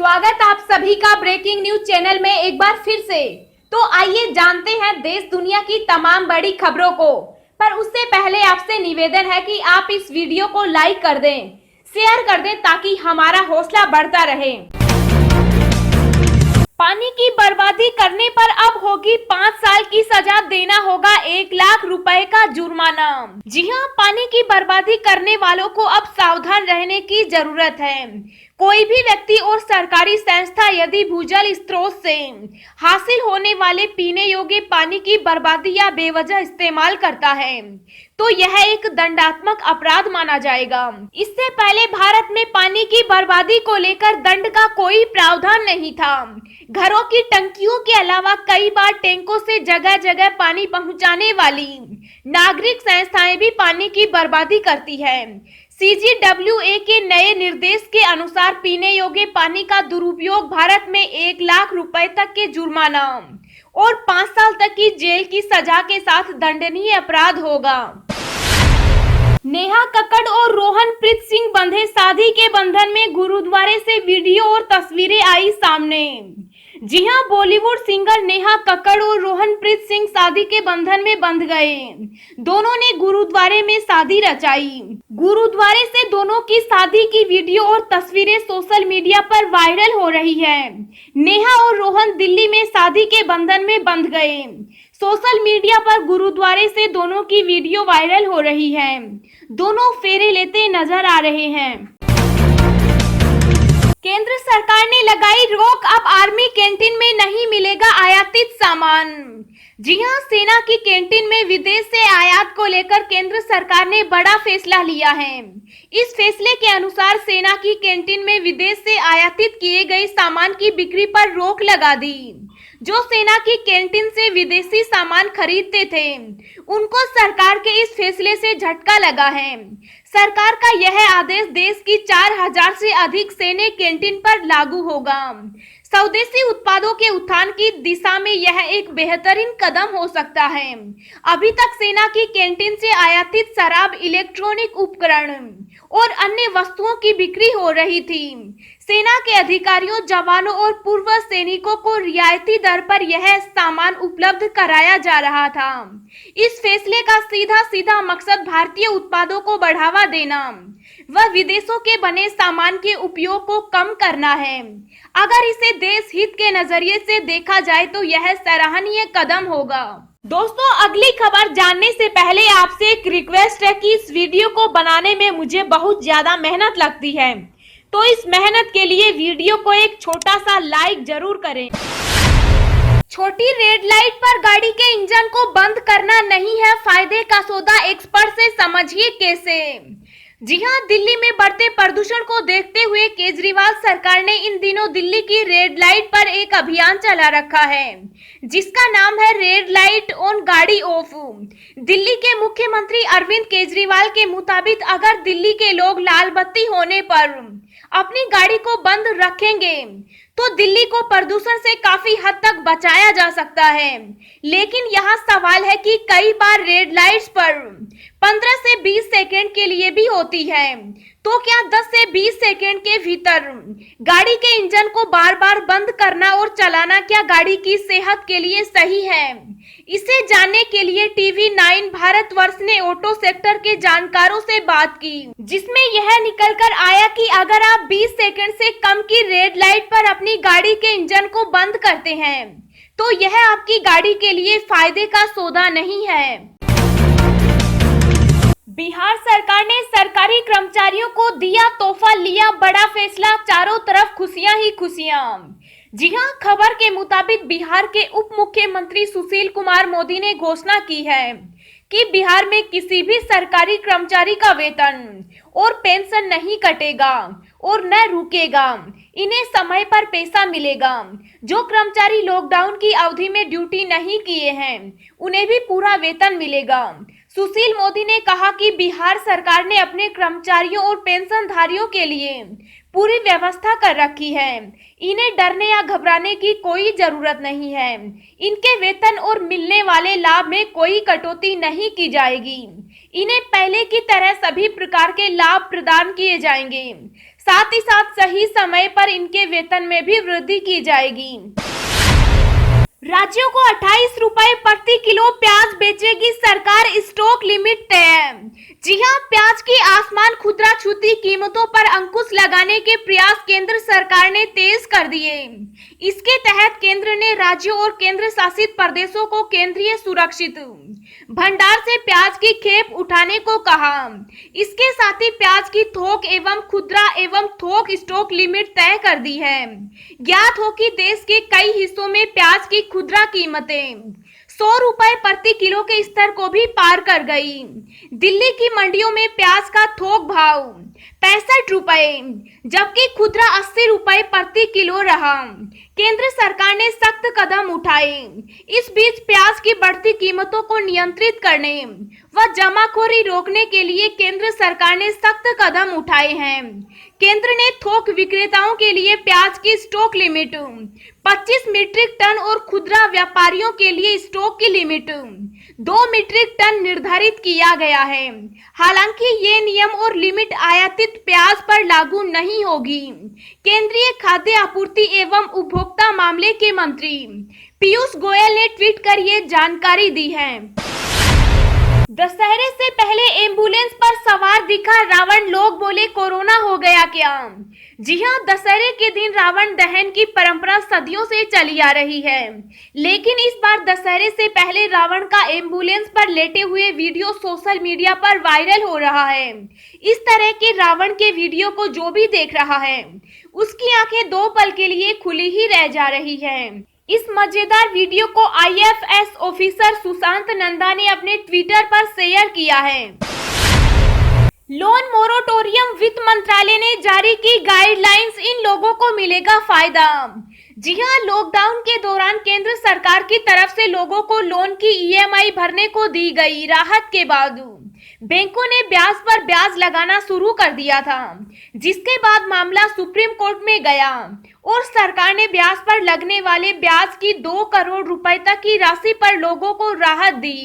स्वागत आप सभी का ब्रेकिंग न्यूज चैनल में एक बार फिर से। तो आइए जानते हैं देश दुनिया की तमाम बड़ी खबरों को। पर उससे पहले आपसे निवेदन है कि आप इस वीडियो को लाइक कर दें, शेयर कर दें ताकि हमारा हौसला बढ़ता रहे। पानी की बर्बादी करने पर अब होगी 5 साल की सजा, देना होगा 1 लाख रुपए का जुर्माना। जी हां, पानी की बर्बादी करने वालों को अब सावधान रहने की जरूरत है। कोई भी व्यक्ति और सरकारी संस्था यदि भूजल स्रोत से हासिल होने वाले पीने योग्य पानी की बर्बादी या बेवजह इस्तेमाल करता है तो यह एक दंडात्मक अपराध माना जाएगा। इससे पहले भारत में पानी की बर्बादी को लेकर दंड का कोई प्रावधान नहीं था। घरों की टंकियों के अलावा कई बार टैंकों से जगह जगह पानी पहुंचाने वाली नागरिक संस्थाएं भी पानी की बर्बादी करती है। CGWA के नए निर्देश के अनुसार पीने योग्य पानी का दुरुपयोग भारत में 1 लाख रुपए तक के जुर्माना और 5 साल तक की जेल की सजा के साथ दंडनीय अपराध होगा। नेहा कक्कड़ और रोहनप्रीत सिंह बंधे शादी के बंधन में, गुरुद्वारे से वीडियो और तस्वीरें आई सामने। जी हां, बॉलीवुड सिंगर नेहा कक्कड़ और रोहनप्रीत सिंह शादी के बंधन में बंध गए। दोनों ने गुरुद्वारे में शादी रचाई। गुरुद्वारे से दोनों की शादी की वीडियो और तस्वीरें सोशल मीडिया पर वायरल हो रही है। नेहा और रोहन दिल्ली में शादी के बंधन में बंध गए। सोशल मीडिया पर गुरुद्वारे से दोनों की वीडियो वायरल हो रही है। दोनों फेरे लेते नजर आ रहे हैं। केंद्र सरकार ने लगाई रोक, अब आर्मी कैंटीन में नहीं मिलेगा आयातित सामान। जी हां, सेना की कैंटीन में विदेश से आयात को लेकर केंद्र सरकार ने बड़ा फैसला लिया है। इस फैसले के अनुसार सेना की कैंटीन में विदेश से आयातित किए गए सामान की बिक्री पर रोक लगा दी। जो सेना की कैंटीन से विदेशी सामान खरीदते थे उनको सरकार के इस फैसले से झटका लगा है। सरकार का यह आदेश देश की 4000 से अधिक सैन्य कैंटीन पर लागू होगा। स्वदेशी उत्पादों के उत्थान की दिशा में यह एक बेहतरीन कदम हो सकता है। अभी तक सेना की कैंटीन से आयातित शराब, इलेक्ट्रॉनिक उपकरण और अन्य वस्तुओं की बिक्री हो रही थी। सेना के अधिकारियों, जवानों और पूर्व सैनिकों को रियायती दर पर यह सामान उपलब्ध कराया जा रहा था। इस फैसले का सीधा मकसद भारतीय उत्पादों को बढ़ावा देना व विदेशों के बने सामान के उपयोग को कम करना है। अगर इसे देश हित के नजरिए से देखा जाए तो यह सराहनीय कदम होगा। दोस्तों, अगली खबर जानने से पहले आपसे एक रिक्वेस्ट है कि इस वीडियो को बनाने में मुझे बहुत ज्यादा मेहनत लगती है, तो इस मेहनत के लिए वीडियो को एक छोटा सा लाइक जरूर करें। छोटी रेड लाइट पर गाड़ी के इंजन को बंद करना नहीं है फायदे का सौदा, एक्सपर्ट से समझिए कैसे। जी हां, दिल्ली में बढ़ते प्रदूषण को देखते हुए केजरीवाल सरकार ने इन दिनों दिल्ली की रेड लाइट पर एक अभियान चला रखा है जिसका नाम है रेड लाइट ऑन गाड़ी ऑफ। दिल्ली के मुख्यमंत्री अरविंद केजरीवाल के मुताबिक अगर दिल्ली के लोग लाल बत्ती होने पर अपनी गाड़ी को बंद रखेंगे तो दिल्ली को प्रदूषण से काफी हद तक बचाया जा सकता है। लेकिन यहाँ सवाल है कि कई बार रेड लाइट्स पर 15 से 20 सेकंड के लिए भी होती है, तो क्या 10 से 20 सेकंड के भीतर गाड़ी के इंजन को बार बार बंद करना और चलाना क्या गाड़ी की सेहत के लिए सही है? इसे जानने के लिए TV9 भारतवर्ष ने ऑटो सेक्टर के जानकारों से बात की, जिसमें यह निकल कर आया कि अगर आप 20 सेकंड से कम की रेड लाइट पर अपनी गाड़ी के इंजन को बंद करते हैं तो यह आपकी गाड़ी के लिए फायदे का सौदा नहीं है। बिहार सरकार ने सरकारी कर्मचारियों को दिया तोहफा, लिया बड़ा फैसला, चारों तरफ खुशियां ही खुशियां। जी हां, खबर के मुताबिक बिहार के उप मुख्यमंत्री सुशील कुमार मोदी ने घोषणा की है कि बिहार में किसी भी सरकारी कर्मचारी का वेतन और पेंशन नहीं कटेगा और न रुकेगा। इन्हें समय पर पैसा मिलेगा। जो कर्मचारी लॉकडाउन की अवधि में ड्यूटी नहीं किए हैं उन्हें भी पूरा वेतन मिलेगा। सुशील मोदी ने कहा कि बिहार सरकार ने अपने कर्मचारियों और पेंशनधारियों के लिए पूरी व्यवस्था कर रखी है। इन्हें डरने या घबराने की कोई जरूरत नहीं है। इनके वेतन और मिलने वाले लाभ में कोई कटौती नहीं की जाएगी। इन्हें पहले की तरह सभी प्रकार के लाभ प्रदान किए जाएंगे। साथ ही साथ सही समय पर इनके वेतन में भी वृद्धि की जाएगी। राज्यों को 28 रुपए प्रति किलो प्याज बेचेगी सरकार, स्टॉक लिमिट तय। जी हां, प्याज की आसमान खुदरा छूती कीमतों पर अंकुश लगाने के प्रयास केंद्र सरकार ने तेज कर दिए। इसके तहत केंद्र ने राज्यों और केंद्र शासित प्रदेशों को केंद्रीय सुरक्षित भंडार से प्याज की खेप उठाने को कहा। इसके साथ ही प्याज की थोक एवं खुदरा एवं थोक स्टॉक लिमिट तय कर दी है। ज्ञात हो कि देश के कई हिस्सों में प्याज की खुदरा कीमतें 100 रुपए प्रति किलो के स्तर को भी पार कर गई। दिल्ली की मंडियों में प्याज का थोक भाव 65 रुपए जबकि खुदरा 80 रुपए प्रति किलो रहा। केंद्र सरकार ने सख्त कदम उठाए। इस बीच प्याज की बढ़ती कीमतों को नियंत्रित करने व जमाखोरी रोकने के लिए केंद्र सरकार ने सख्त कदम उठाए हैं। केंद्र ने थोक विक्रेताओं के लिए प्याज की स्टॉक लिमिट 25 मीट्रिक टन और खुदरा व्यापारियों के लिए स्टॉक की लिमिट 2 मीट्रिक टन निर्धारित किया गया है। हालांकि ये नियम और लिमिट आयातित प्याज पर लागू नहीं होगी। केंद्रीय खाद्य आपूर्ति एवं उपभोक्ता मामले के मंत्री पीयूष गोयल ने ट्वीट कर ये जानकारी दी है। दशहरे से पहले एम्बुलेंस पर सवार दिखा रावण, लोग बोले कोरोना हो गया क्या। जी हां, दशहरे के दिन रावण दहन की परंपरा सदियों से चली आ रही है, लेकिन इस बार दशहरे से पहले रावण का एम्बुलेंस पर लेटे हुए वीडियो सोशल मीडिया पर वायरल हो रहा है। इस तरह के रावण के वीडियो को जो भी देख रहा है उसकी आंखें 2 पल के लिए खुली ही रह जा रही है। इस मजेदार वीडियो को आईएफएस ऑफिसर सुशांत नंदा ने अपने ट्विटर पर शेयर किया है। लोन मोरेटोरियम, वित्त मंत्रालय ने जारी की गाइडलाइंस, इन लोगों को मिलेगा फायदा। जी हां, लॉकडाउन के दौरान केंद्र सरकार की तरफ से लोगों को लोन की ईएमआई भरने को दी गई राहत के बाद बैंकों ने ब्याज पर ब्याज लगाना शुरू कर दिया था, जिसके बाद मामला सुप्रीम कोर्ट में गया और सरकार ने ब्याज पर लगने वाले ब्याज की 2 करोड़ रुपए तक की राशि पर लोगों को राहत दी।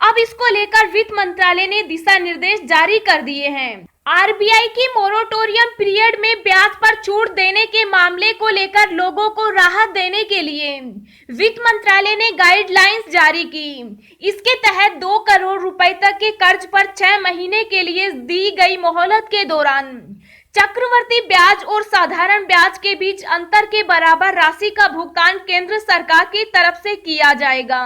अब इसको लेकर वित्त मंत्रालय ने दिशा निर्देश जारी कर दिए हैं। आरबीआई की मोरेटोरियम पीरियड में ब्याज पर छूट देने के मामले को लेकर लोगों को राहत देने के लिए वित्त मंत्रालय ने गाइडलाइंस जारी की। इसके तहत 2 करोड़ रुपए तक के कर्ज पर 6 महीने के लिए दी गई मोहलत के दौरान चक्रवर्ती ब्याज और साधारण ब्याज के बीच अंतर के बराबर राशि का भुगतान केंद्र सरकार की तरफ से किया जाएगा।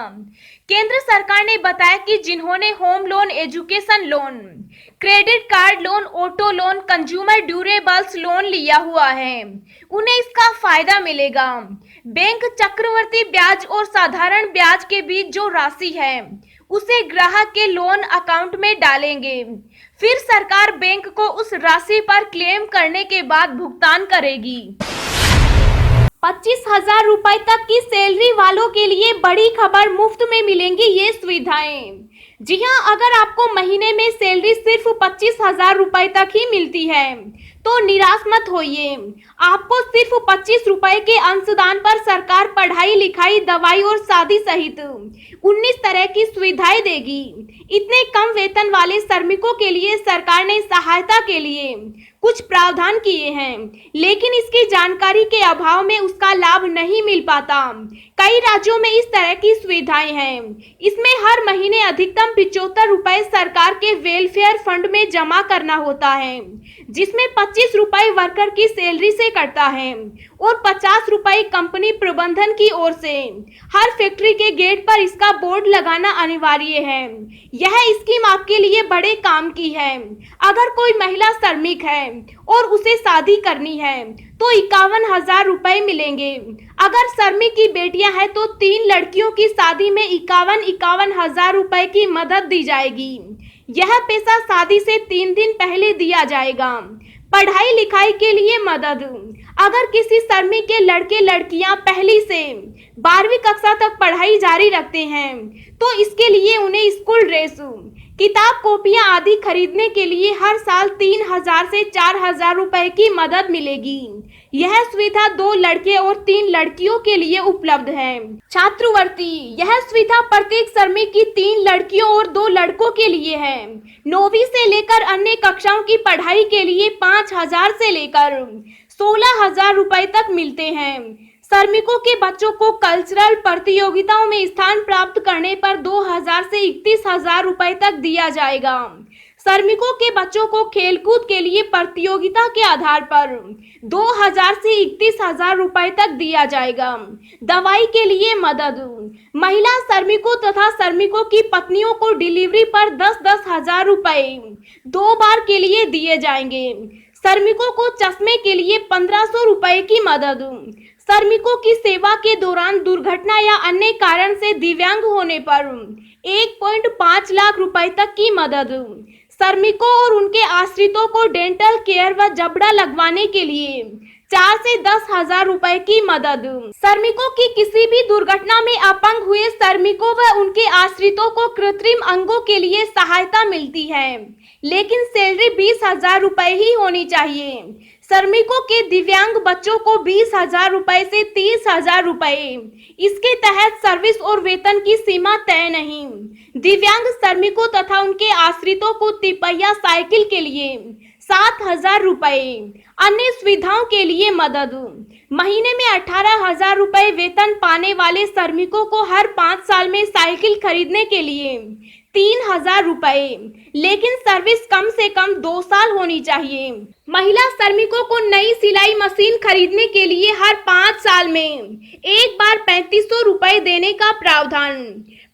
केंद्र सरकार ने बताया कि जिन्होंने home loan, education loan, credit card loan, auto loan, consumer durables loan लिया हुआ है, उन्हें इसका फायदा मिलेगा। बैंक चक्रवर्ती ब्याज और साधारण ब्याज के बीच जो राशि है उसे ग्राहक के लोन अकाउंट में डालेंगे, फिर सरकार बैंक को उस राशि पर क्लेम करने के बाद भुगतान करेगी। 25,000 रुपए तक की सैलरी वालों के लिए बड़ी खबर, मुफ्त में मिलेंगी ये सुविधाएं। जी हां, अगर आपको महीने में सैलरी सिर्फ 25,000 रुपए तक ही मिलती है तो निराश मत होइए। आपको सिर्फ 25 रुपए के अंशदान पर सरकार पढ़ाई, लिखाई, दवाई और शादी सहित 19 तरह की सुविधाएं देगी। इतने कम वेतन वाले श्रमिकों के लिए सरकार ने सहायता के लिए कुछ प्रावधान किए हैं, लेकिन इसकी जानकारी के अभाव में उसका लाभ नहीं मिल पाता। कई राज्यों में इस तरह की सुविधाएं हैं। इसमें हर महीने अधिकतम 75 रुपए सरकार के वेलफेयर फंड में जमा करना होता है, जिसमें 25 रुपए वर्कर की सैलरी से कटता है और 50 रुपए कंपनी प्रबंधन की ओर से। हर फैक्ट्री के गेट पर इसका बोर्ड लगाना अनिवार्य है। यह स्कीम आपके लिए बड़े काम की है। अगर कोई महिला श्रमिक है और उसे शादी करनी है तो 51,000 रुपए मिलेंगे। अगर श्रमिक की बेटियां हैं तो 3 लड़कियों की शादी में 51,000 रुपए की मदद दी जाएगी। यह पैसा शादी से 3 दिन पहले दिया जाएगा। पढ़ाई लिखाई के लिए मदद, अगर किसी श्रमिक के लड़के लड़कियां पहली से 12वीं कक्षा तक पढ़ाई जारी रखते हैं तो इसके लिए उन्हें स्कूल ड्रेस, किताब कॉपियां आदि खरीदने के लिए हर साल 3,000 से 4,000 रुपए की मदद मिलेगी। यह सुविधा 2 लड़के और 3 लड़कियों के लिए उपलब्ध है। छात्रवृत्ति, यह सुविधा प्रत्येक श्रमिक की 3 लड़कियों और 2 लड़कों के लिए है। 9वीं से लेकर अन्य कक्षाओं की पढ़ाई के लिए 5,000 से लेकर 16,000 रुपए तक मिलते हैं। श्रमिकों के बच्चों को कल्चरल प्रतियोगिताओं में स्थान प्राप्त करने पर 2,000 से 31,000 रुपए तक दिया जाएगा। श्रमिकों के बच्चों को खेलकूद के लिए प्रतियोगिता के आधार पर 2,000 से 31,000 रुपए तक दिया जाएगा। दवाई के लिए मदद, महिला श्रमिकों तथा श्रमिकों की पत्नियों को डिलीवरी पर 10-10 हजार रुपए 2 बार के लिए दिए जाएंगे। श्रमिकों को चश्मे के लिए 1,500 रुपए की मदद, श्रमिकों की सेवा के दौरान दुर्घटना या अन्य कारण से दिव्यांग होने पर 1.5 लाख रुपए तक की मदद, श्रमिकों और उनके आश्रितों को डेंटल केयर व जबड़ा लगवाने के लिए 4 से 10 हजार रुपए की मदद, श्रमिकों की किसी भी दुर्घटना में अपंग हुए श्रमिकों व उनके आश्रितों को कृत्रिम अंगों के लिए सहायता मिलती है, लेकिन सैलरी 20,000 रुपए ही होनी चाहिए। श्रमिकों के दिव्यांग बच्चों को 20,000 रुपए से 30,000 रुपए। इसके तहत सर्विस और वेतन की सीमा तय नहीं। दिव्यांग श्रमिकों तथा उनके आश्रितों को तिपहिया साइकिल के लिए 7,000 रुपए। अन्य सुविधाओं के लिए मदद, महीने में 18,000 रुपए वेतन पाने वाले श्रमिकों को हर 5 साल में साइकिल खरीदने के लिए 3,000 रुपए, लेकिन सर्विस कम से कम 2 साल होनी चाहिए। महिला श्रमिकों को नई सिलाई मशीन खरीदने के लिए हर 5 साल में एक बार 3,500 रुपए देने का प्रावधान।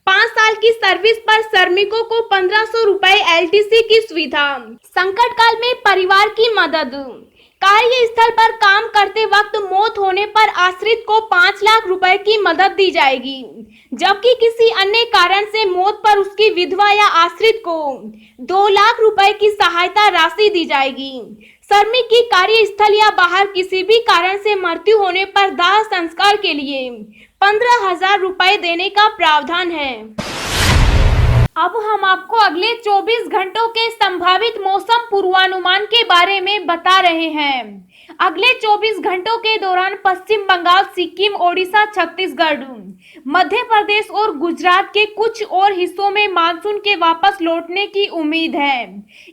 5 साल की सर्विस पर श्रमिकों को 1,500 रुपए LTC की सुविधा। संकट काल में परिवार की मदद, कार्यस्थल पर काम करते वक्त मौत होने पर आश्रित को 5 लाख रुपए की मदद दी जाएगी, जबकि किसी अन्य कारण से मौत पर उसकी विधवा या आश्रित को 2 लाख रुपए की सहायता राशि दी जाएगी। श्रमिक की कार्यस्थल या बाहर किसी भी कारण से मृत्यु होने पर दाह संस्कार के लिए 15,000 रुपए देने का प्रावधान है। अब हम आपको अगले 24 घंटों के संभावित मौसम पूर्वानुमान के बारे में बता रहे हैं। अगले 24 घंटों के दौरान पश्चिम बंगाल, सिक्किम, ओडिशा, छत्तीसगढ़, मध्य प्रदेश और गुजरात के कुछ और हिस्सों में मानसून के वापस लौटने की उम्मीद है।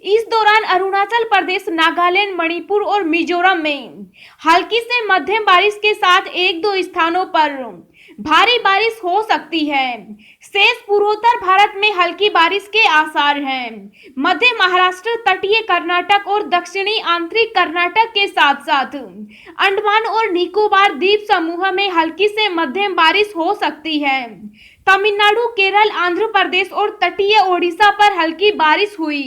इस दौरान अरुणाचल प्रदेश, नागालैंड, मणिपुर और मिजोरम में हल्की से मध्यम बारिश के साथ 1-2 स्थानों पर भारी बारिश हो सकती है। शेष पूर्वोत्तर भारत में हल्की बारिश के आसार हैं। मध्य महाराष्ट्र, तटीय कर्नाटक और दक्षिणी आंतरिक कर्नाटक के साथ साथ अंडमान और निकोबार द्वीप समूह में हल्की से मध्यम बारिश हो सकती है। तमिलनाडु, केरल, आंध्र प्रदेश और तटीय ओडिशा पर हल्की बारिश हुई।